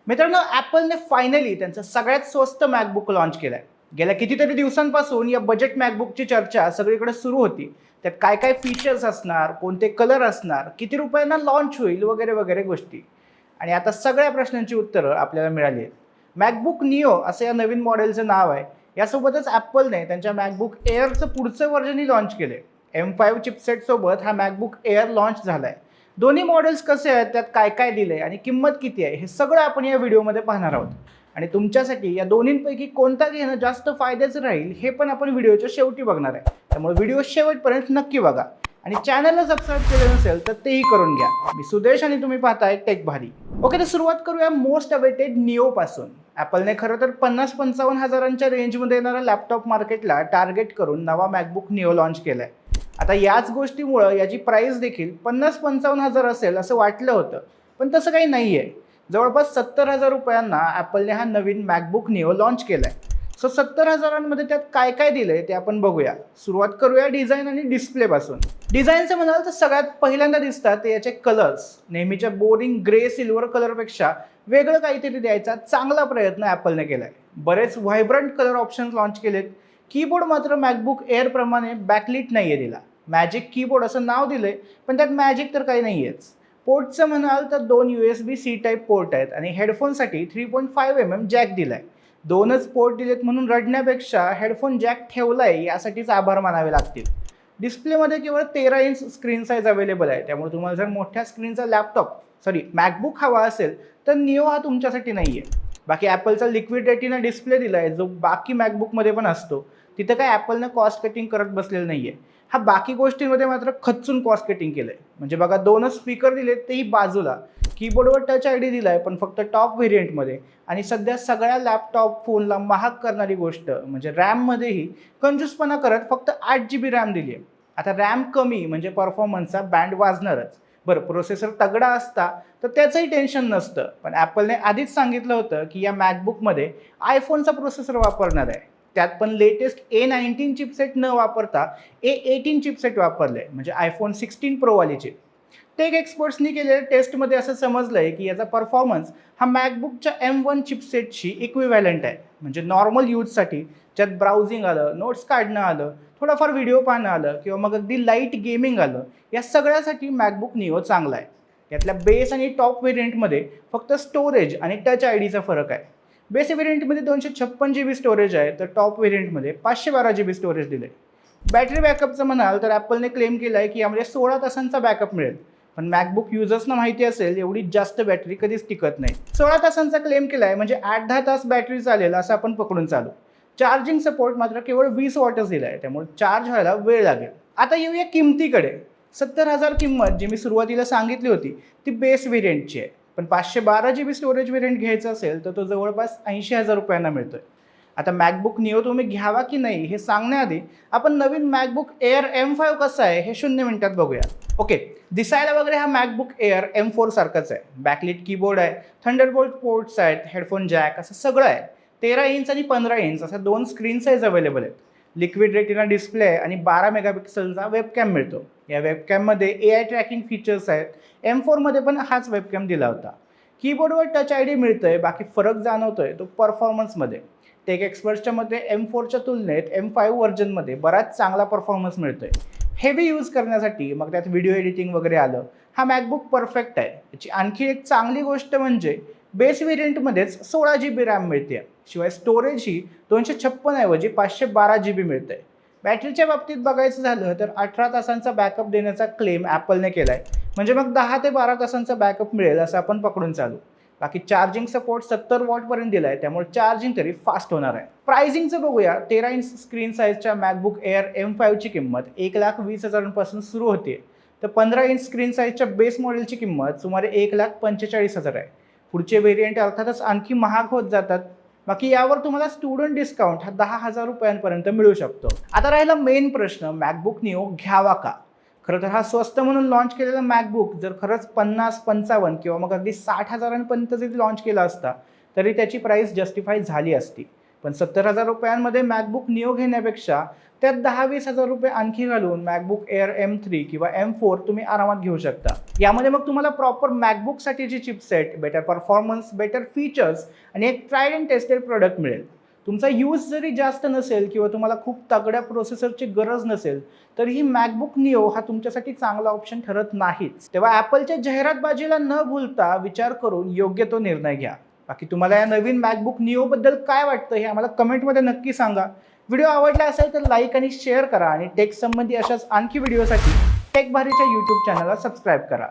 मित्रांनो, ॲपलने फायनली त्यांचं सगळ्यात स्वस्त मॅकबुक लॉन्च केलं आहे. गेल्या कितीतरी दिवसांपासून या बजेट मॅकबुकची चर्चा सगळीकडे सुरू होती. त्यात काय काय फीचर्स असणार, कोणते कलर असणार, किती रुपयांना लॉन्च होईल वगैरे वगैरे गोष्टी. आणि आता सगळ्या प्रश्नांची उत्तरं आपल्याला मिळाली आहेत. मॅकबुक निओ असं या नवीन मॉडेलचं नाव आहे. यासोबतच ॲपलने त्यांच्या मॅकबुक एअरचं पुढचं व्हर्जनही लॉन्च केलं आहे. M5 चिपसेटसोबत हा मॅकबुक एअर लॉन्च झाला आहे. दोन्ही मॉडेल्स कसे आहेत, त्यात काय काय दिले आणि किंमत किती आहे, हे सगळं आपण या व्हिडिओमध्ये पाहणार आहोत. आणि तुमच्यासाठी या दोन्हींपैकी कोणता घेणं जास्त फायद्याचं राहील हे पण आपण व्हिडिओच्या शेवटी बघणार आहे. त्यामुळे व्हिडिओ शेवटपर्यंत नक्की बघा. आणि चॅनलला सबस्क्राईब केलं नसेल तर तेही करून घ्या. मी सुदेश आणि तुम्ही पाहताय टेक भारी. ओके, तर सुरुवात करूया मोस्ट अवेटेड निओ पासून. ॲपलने खरं तर 50-55 हजारांच्या रेंजमध्ये येणाऱ्या लॅपटॉप मार्केटला टार्गेट करून नवा मॅकबुक निओ लॉन्च केलाय. आता याच गोष्टीमुळं याची प्राइस देखील 50-55 हजार असेल असं वाटलं होतं, पण तसं काही नाही आहे. जवळपास 70,000 रुपयांना ॲपलने हा नवीन मॅकबुक निओ लॉन्च केला आहे. सो 70,000मध्ये त्यात काय काय दिलं आहे ते आपण बघूया. सुरुवात करूया डिझाईन आणि डिस्प्लेपासून. डिझाईनचं म्हणाल तर सगळ्यात पहिल्यांदा दिसतात ते याचे कलर्स. नेहमीच्या बोरिंग ग्रे सिल्वर कलरपेक्षा वेगळं काहीतरी द्यायचा चांगला प्रयत्न ॲपलने केला आहे. बरेच व्हायब्रंट कलर ऑप्शन्स लॉन्च केलेत. कीबोर्ड मात्र मॅकबुक एअरप्रमाणे बॅकलिट नाही आहे दिला. मॅजिक कीबोर्ड असं नाव दिलंय, पण त्यात मॅजिक तर काही नाही आहेच. पोर्टचं म्हणाल तर 2 USB-C टाईप पोर्ट आहेत आणि हेडफोनसाठी 3.5 जॅक दिलाय. दोनच पोर्ट दिलेत म्हणून रडण्यापेक्षा हेडफोन जॅक ठेवलाय यासाठीच आभार मानावे लागतील. डिस्प्लेमध्ये केवळ 13 इंच स्क्रीन साईज अवेलेबल आहे. त्यामुळे तुम्हाला जर मोठ्या स्क्रीनचा मॅकबुक हवा असेल तर निओ हा तुमच्यासाठी नाही आहे. बाकी ॲपलचा लिक्विड रेटिना डिस्प्ले दिलाय, जो बाकी मॅकबुकमध्ये पण असतो. तिथं काय ॲपलनं कॉस्ट कटिंग करत बसलेलं नाही आहे. हा बाकी गोष्टींमध्ये मात्र खच्चून कॉस्ट कटिंग केलंय. म्हणजे बघा, 2च स्पीकर दिलेत तेही बाजूला. कीबोर्डवर टच आय डी दिलाय, पण फक्त टॉप व्हेरियंटमध्ये. आणि सध्या सगळ्या लॅपटॉप फोनला महाग करणारी गोष्ट म्हणजे रॅममध्येही कंजूसपणा करत फक्त 8 GB रॅम दिली आहे. आता रॅम कमी म्हणजे परफॉर्मन्सचा बँड वाजणारच. बरं, प्रोसेसर तगडा असता तर त्याचंही टेन्शन नसतं. पण ॲपलने आधीच सांगितलं होतं की या मॅकबुकमध्ये आयफोनचा प्रोसेसर वापरणार आहे. त्यात पण लेटेस्ट A19 चिपसेट न वापरता A18 चिपसेट वापरले, म्हणजे iPhone 16 Pro वाली चिप. टेक एक्सपर्ट्सनी केलेल्या टेस्टमध्ये असं समजलंय की याचा परफॉर्मन्स हा मॅकबुकच्या M1 चिपसेटशी इक्विव्हॅलंट आहे. म्हणजे नॉर्मल यूजसाठी, ज्यात ब्राउझिंग आलं, नोट्स काढणं आलं, थोडाफार व्हिडिओ पाहणं आलं किंवा मग अगदी लाईट गेमिंग आलं, या सगळ्यासाठी मॅकबुक निओ चांगला आहे. यातल्या बेस आणि टॉप व्हेरियंटमध्ये फक्त स्टोरेज आणि टच आय डीचा फरक आहे. बेस व्हेरियंटमध्ये 256 GB स्टोरेज आहे, तर टॉप व्हेरियंटमध्ये 512 GB स्टोरेज दिले. बॅटरी बॅकअपचं म्हणाल तर ॲपलने क्लेम केला आहे की यामध्ये 16 तासांचा बॅकअप मिळेल. पण मॅकबुक युजर्सना माहिती असेल एवढी जास्त बॅटरी कधीच टिकत नाही. 16 तासांचा क्लेम केला आहे म्हणजे 8-10 तास बॅटरी चालेल असं आपण पकडून चालू. चार्जिंग सपोर्ट मात्र केवळ 20 वॉटच दिला आहे, त्यामुळे चार्ज व्हायला वेळ लागेल. आता येऊया किमतीकडे. 70,000 किंमत जी मी सुरुवातीला सांगितली होती ती बेस व्हेरियंटची आहे. पण 512 GB स्टोरेज व्हेरियंट घ्यायचा असेल तर तो जवळपास 80,000 रुपयांना मिळतोय. आता मॅकबुक निओ तुम्ही घ्यावा की नाही हे सांगण्याआधी आपण नवीन मॅकबुक एअर M5 कसं आहे हे 0 मिनिटात बघूया. ओके, दिसायला वगैरे हा मॅकबुक एअर M4 सारखाच आहे. बॅकलिट कीबोर्ड आहे, थंडरबोल्ट पोर्ट्स आहेत, हेडफोन जॅक असं सगळं आहे. 13 इंच आणि 15 इंच अशा 2 स्क्रीन साईज अवेलेबल आहेत. लिक्विड रेटिना डिस्प्ले आहे आणि 12 मेगापिक्सलचा वेबकॅम मिळतो. या वेबकॅममध्ये AI ट्रॅकिंग फीचर्स आहेत. M4मध्ये पण हाच वेबकॅम दिला होता. कीबोर्डवर टच आय डी मिळतोय. बाकी फरक जाणवतोय तो परफॉर्मन्समध्ये. टेक एक्सपर्ट्सच्या मते M4च्या तुलनेत M5 व्हर्जनमध्ये बराच चांगला परफॉर्मन्स मिळतोय. हेवी यूज करण्यासाठी, मग त्यात व्हिडिओ एडिटिंग वगैरे आलं, हा मॅकबुक परफेक्ट आहे. याची आणखी एक चांगली गोष्ट म्हणजे बेस व्हेरियंटमध्येच 16 GB रॅम मिळते. शिवाय स्टोरेजही 256 ऐवजी 512 GB मिळतंय. बॅटरीच्या बाबतीत बघायचं झालं तर 18 तासांचा बॅकअप देण्याचा क्लेम ॲपलने केला आहे. म्हणजे मग 10 ते 12 तासांचा बॅकअप मिळेल असं आपण पकडून चालू. बाकी चार्जिंग सपोर्ट 70 वॉटपर्यंत दिला आहे, त्यामुळे चार्जिंग तरी फास्ट होणार आहे. प्राइसिंगचं बघूया. 13 इंच स्क्रीन साईजच्या मॅकबुक एअर M5ची किंमत 1,20,000 पासून सुरू होते. तर 15 इंच स्क्रीन साईजच्या बेस मॉडेलची किंमत सुमारे 1,45,000 आहे. पुढचे व्हेरियंट अर्थातच आणखी महाग होत जातात. बाकी यावर तुम्हाला स्टुडंट डिस्काउंट हा 10,000 रुपयांपर्यंत मिळू शकतो. आता राहिला मेन प्रश्न, मॅकबुक निओ घ्यावा का? खरं तर हा स्वस्त म्हणून लॉन्च केलेला मॅकबुक जर खरंच 50-55 किंवा मग अगदी 60,000पर्यंत जरी लॉन्च केला असता तरी त्याची प्राइस जस्टिफाय झाली असती. पण 70,000 रुपयांमध्ये मॅकबुक निओ घेण्यापेक्षा त्यात 10-20 हजार रुपये आणखी घालून मॅकबुक एअर M3 किंवा M4 तुम्ही आरामात घेऊ शकता. यामध्ये मग तुम्हाला प्रॉपर मॅकबुकसाठीची chipset, better performance, better features आणि एक ट्रायड अँड टेस्टेड प्रोडक्ट मिळेल. तुमचा यूज जरी जास्त नसेल किंवा तुम्हाला खूप तगड्या प्रोसेसरची गरज नसेल तरीही मॅकबुक निओ हा तुमच्यासाठी चांगला ऑप्शन ठरत नाहीच. तेव्हा ॲपलच्या जाहिरातबाजीला न भूलता विचार करून योग्य तो निर्णय घ्या. बाकी तुम्हाला या नवीन मॅकबुक निओ बद्दल काय वाटतं हे आम्हाला कमेंटमध्ये नक्की सांगा. व्हिडिओ आवडला असेल तर लाईक आणि शेअर करा आणि टेक संबंधी अशाच आणखी व्हिडिओसाठी टेक भारीच्या यूट्यूब चॅनलला सबस्क्राईब करा.